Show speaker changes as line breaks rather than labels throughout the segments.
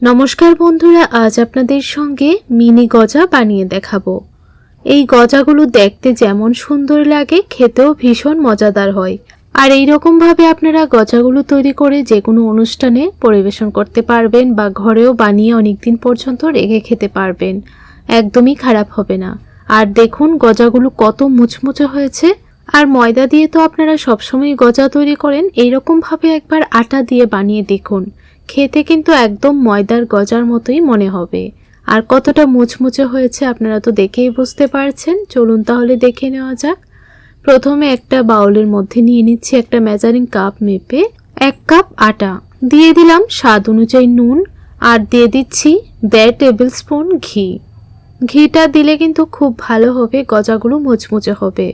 নমস্কার বন্ধুরা, আজ আপনাদের সঙ্গে মিনি গজা বানিয়ে দেখাবো। এই গজাগুলো দেখতে যেমন সুন্দর লাগে, খেতেও ভীষণ মজাদার হয়। আর এই রকম ভাবে আপনারা গজাগুলো তৈরি করে যে কোনো অনুষ্ঠানে পরিবেশন করতে পারবেন বা ঘরেও বানিয়ে অনেকদিন পর্যন্ত রেখে খেতে পারবেন, একদমই খারাপ হবে না। আর দেখুন গজাগুলো কত মুচমুচে হয়েছে। আর ময়দা দিয়ে তো আপনারা সবসময় গজা তৈরি করেন, এইরকম ভাবে একবার আটা দিয়ে বানিয়ে দেখুন, খেতে কিন্তু একদম ময়দার গজার মতোই মনে হবে। আর কতটা মুচমুচে হয়েছে আপনারা তো দেখেই বুঝতে পারছেন। চলুন তাহলে দেখে নেওয়া যাক। প্রথমে একটা বাউলের মধ্যে নিয়ে নিচ্ছি একটা মেজারিং কাপ মেপে 1 কাপ আটা, দিয়ে দিলাম স্বাদ অনুযায়ী নুন, আর দিয়ে দিচ্ছি 1.5 টেবিল স্পুন ঘি। ঘিটা দিলে কিন্তু খুব ভালো হবে, গজাগুলো মুচমুচে হবে।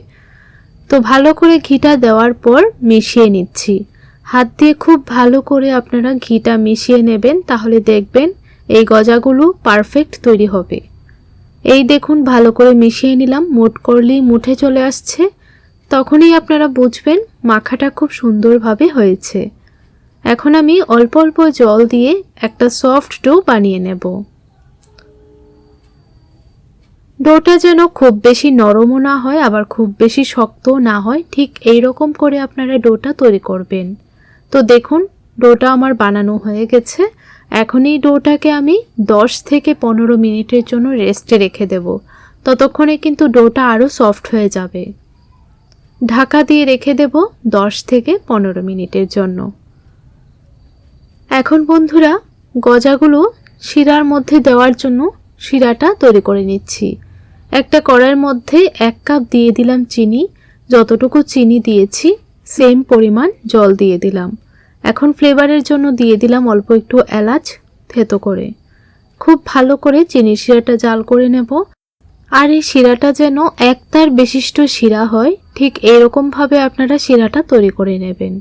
তো ভালো করে ঘিটা দেওয়ার পর মিশিয়ে নিচ্ছি। হাত দিয়ে খুব ভালো করে আপনারা ঘিটা মিশিয়ে নেবেন, তাহলে দেখবেন এই গজাগুলো পারফেক্ট তৈরি হবে। এই দেখুন ভালো করে মিশিয়ে নিলাম, মুঠ করলেই মুঠে চলে আসছে। তখনই আপনারা বুঝবেন মাখাটা খুব সুন্দরভাবে হয়েছে। এখন আমি অল্প অল্প জল দিয়ে একটা সফট ডো বানিয়ে নেব। ডোটা যেন খুব বেশি নরমও না হয় আবার খুব বেশি শক্তও না হয়, ঠিক এই রকম করে আপনারা ডোটা তৈরি করবেন। তো দেখুন ডোটা আমার বানানো হয়ে গেছে। এখন এই ডোটাকে আমি 10 থেকে 15 মিনিটের জন্য রেস্টে রেখে দেব। ততক্ষণে কিন্তু ডোটা আরও সফট হয়ে যাবে। ঢাকা দিয়ে রেখে দেব 10 থেকে 15 মিনিটের জন্য। এখন বন্ধুরা গজাগুলো শিরার মধ্যে দেওয়ার জন্য শিরাটা তৈরি করে নিচ্ছি। একটা কড়াইয়ের মধ্যে 1 কাপ দিয়ে দিলাম চিনি। যতটুকু চিনি দিয়েছি সেম পরিমাণ জল দিয়ে দিলাম। এখন ফ্লেভারের জন্য দিয়ে দিলাম অল্প একটু এলাচ থেতো করে। খুব ভালো করে চিনি শিরাটা জাল করে নেব। আর এই শিরাটা যেন একতার বিশিষ্ট শিরা হয়, ঠিক এরকম ভাবে আপনারা শিরাটা তৈরি করে নেবেন।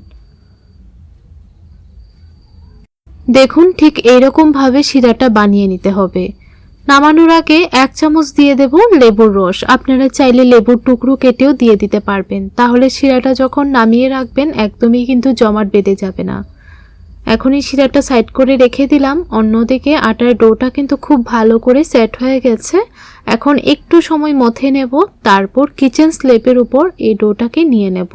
দেখুন ঠিক এইরকম ভাবে শিরাটা বানিয়ে নিতে হবে। নামানোর আগে 1 চামচ দিয়ে দেব লেবুর রস। আপনারা চাইলে লেবুর টুকরো কেটেও দিয়ে দিতে পারবেন, তাহলে শিরাটা যখন নামিয়ে রাখবেন একদমই কিন্তু জমাট বেঁধে যাবে না। এখনই শিরাটা সাইড করে রেখে দিলাম। অন্যদিকে আটার ডোটা কিন্তু খুব ভালো করে সেট হয়ে গেছে। এখন একটু সময় মথে নেব, তারপর কিচেন স্ল্যাবের উপর এই ডোটাকে নিয়ে নেব।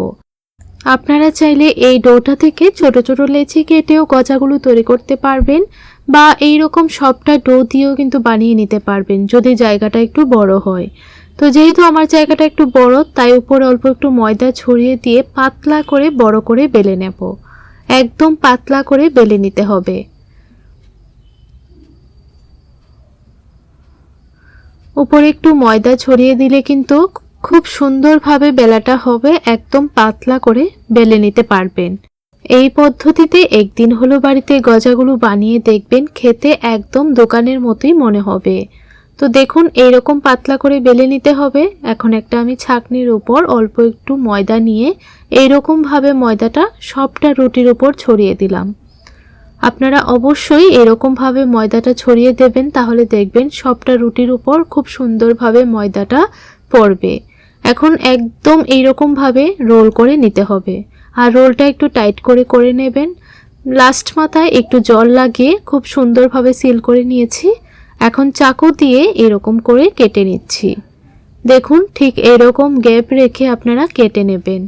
আপনারা চাইলে এই ডোটা থেকে ছোট ছোট লেচি কেটেও গজাগুলো তৈরি করতে পারবেন, বা এই রকম সবটা ডো দিয়েও কিন্তু বানিয়ে নিতে পারবেন যদি জায়গাটা একটু বড় হয়। তো যেহেতু আমার জায়গাটা একটু বড়, তাই উপরে অল্প একটু ময়দা ছড়িয়ে দিয়ে পাতলা করে বড় করে বেলে নেব। একদম পাতলা করে বেলে নিতে হবে। উপরে একটু ময়দা ছড়িয়ে দিলে কিন্তু খুব সুন্দরভাবে বেলাটা হবে, একদম পাতলা করে বেলে নিতে পারবেন। এই পদ্ধতিতে একদিন হলো বাড়িতে গজাগুলো বানিয়ে দেখবেন, খেতে একদম দোকানের মতোই মনে হবে। তো দেখুন এইরকম পাতলা করে বেলে নিতে হবে। এখন একটা আমি ছাঁকনির উপর অল্প একটু ময়দা নিয়ে এইরকম ভাবে ময়দাটা সবটা রুটির উপর ছড়িয়ে দিলাম। আপনারা অবশ্যই এরকম ভাবে ময়দাটা ছড়িয়ে দেবেন, তাহলে দেখবেন সবটা রুটির উপর খুব সুন্দরভাবে ময়দাটা পড়বে। এখন একদম এইরকম ভাবে রোল করে নিতে হবে। আর রোলটা একটু টাইট করে করে নেবেন। লাস্ট মাথায় একটু জল লাগিয়ে খুব সুন্দরভাবে সিল করে নিয়েছি। এখন চাকু দিয়ে এরকম করে কেটে নিচ্ছি। দেখুন ঠিক এরকম গ্যাপ রেখে আপনারা কেটে নেবেন।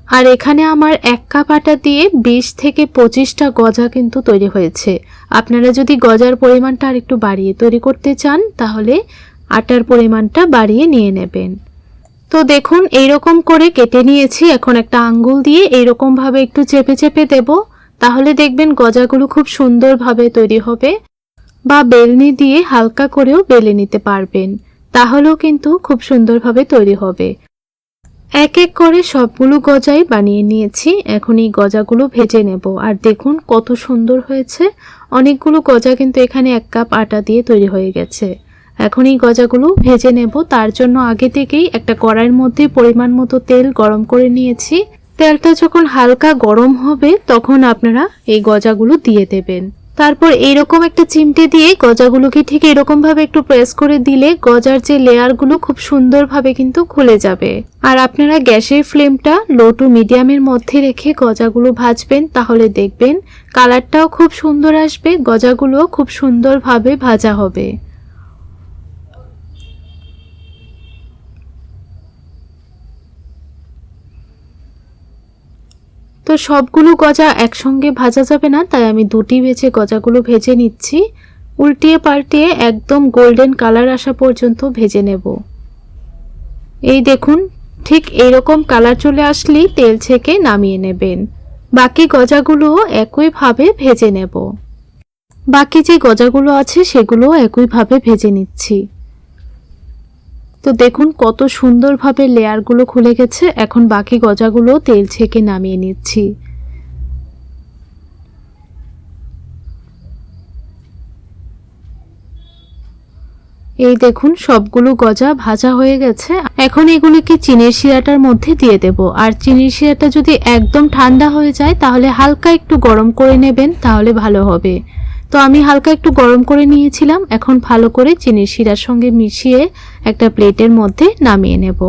আর এখানে আমার 1 কাপ আটা দিয়ে 20 থেকে 25টা গজা কিন্তু তৈরি হয়েছে। আপনারা যদি গজার পরিমাণটা আর একটু বাড়িয়ে তৈরি করতে চান, তাহলে আটার পরিমাণটা বাড়িয়ে নিয়ে নেবেন। তো দেখুন এইরকম করে কেটে নিয়েছি। এখন একটা আঙ্গুল দিয়ে এইরকম ভাবে একটু চেপে চেপে দেব, তাহলে দেখবেন গজাগুলো খুব সুন্দরভাবে তৈরি হবে। বা বেলনি দিয়ে হালকা করেও বেলে নিতে পারবেন, তাহলেও কিন্তু খুব সুন্দরভাবে তৈরি হবে। এক এক করে সবগুলো গজাই বানিয়ে নিয়েছি। এখন এই গজাগুলো ভেজে নেব। আর দেখুন কত সুন্দর হয়েছে। অনেকগুলো গজা কিন্তু এখানে 1 কাপ আটা দিয়ে তৈরি হয়ে গেছে। এখন এই গজাগুলো ভেজে নেব। তার জন্য আগে থেকেই একটা কড়াইয়ের মধ্যে পরিমাণ মতো তেল গরম করে নিয়েছি। তেলটা যখন হালকা গরম হবে তখন আপনারা এই গজাগুলো দিয়ে দেবেন। তারপর এরকম একটা চিমটে দিয়ে গজাগুলোকে ঠিক এরকম ভাবে একটু প্রেস করে দিলে গজার যে লেয়ারগুলো খুব সুন্দরভাবে কিন্তু খুলে যাবে। আর আপনারা গ্যাসের ফ্লেমটা লো টু মিডিয়ামের মধ্যে রেখে গজাগুলো ভাজবেন, তাহলে দেখবেন কালারটাও খুব সুন্দর আসবে, গজাগুলোও খুব সুন্দরভাবে ভাজা হবে। তো সবগুলো গজা একসঙ্গে ভাজা যাবে না, তাই আমি দুটি বেছে গজাগুলো ভেজে নিচ্ছি। উল্টিয়ে পাল্টিয়ে একদম গোল্ডেন কালার আসা পর্যন্ত ভেজে নেব। এই দেখুন, ঠিক এইরকম কালার চলে আসলেই তেল ছেঁকে নামিয়ে নেবেন। বাকি গজাগুলোও একইভাবে ভেজে নেব। বাকি যে গজাগুলো আছে সেগুলোও একইভাবে ভেজে নিচ্ছি। তো দেখুন কত সুন্দরভাবে লেয়ারগুলো খুলে গেছে। এখন বাকি গজাগুলো তেল ছেঁকে নামিয়ে নিচ্ছি। এই দেখুন সবগুলো গজা ভাজা হয়ে গেছে। এখন এগুলোকে চিনির শিরাটার মধ্যে দিয়ে দেব। আর চিনির শিরাটা যদি একদম ঠান্ডা হয়ে যায় তাহলে হালকা একটু গরম করে নেবেন, তাহলে ভালো হবে। তো আমি হালকা একটু গরম করে নিয়েছিলাম। এখন ভালো করে চিনির শিরার সঙ্গে মিশিয়ে একটা প্লেটের মধ্যে নামিয়ে নেব।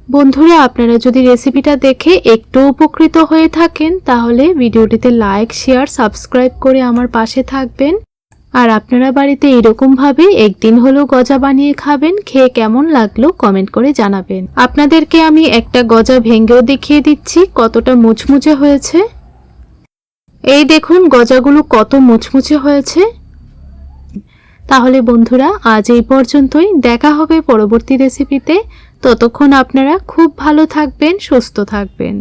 বন্ধুরা, আপনারা যদি রেসিপিটা দেখে একটু উপকৃত হয়ে থাকেন তাহলে ভিডিওটিতে লাইক, শেয়ার, সাবস্ক্রাইব করে আমার পাশে থাকবেন। আর আপনারা বাড়িতে এরকম ভাবে একদিন হলেও গজা বানিয়ে খাবেন। খেয়ে কেমন লাগলো কমেন্ট করে জানাবেন। আপনাদেরকে আমি একটা গজা ভেঙেও দেখিয়ে দিচ্ছি কতটা মুচমুচে হয়েছে। এই দেখুন গজাগুলো কত মুচমুচে হয়েছে। তাহলে বন্ধুরা আজ এই পর্যন্তই, দেখা হবে পরবর্তী রেসিপিতে। ততক্ষণ আপনারা খুব ভালো থাকবেন, সুস্থ থাকবেন।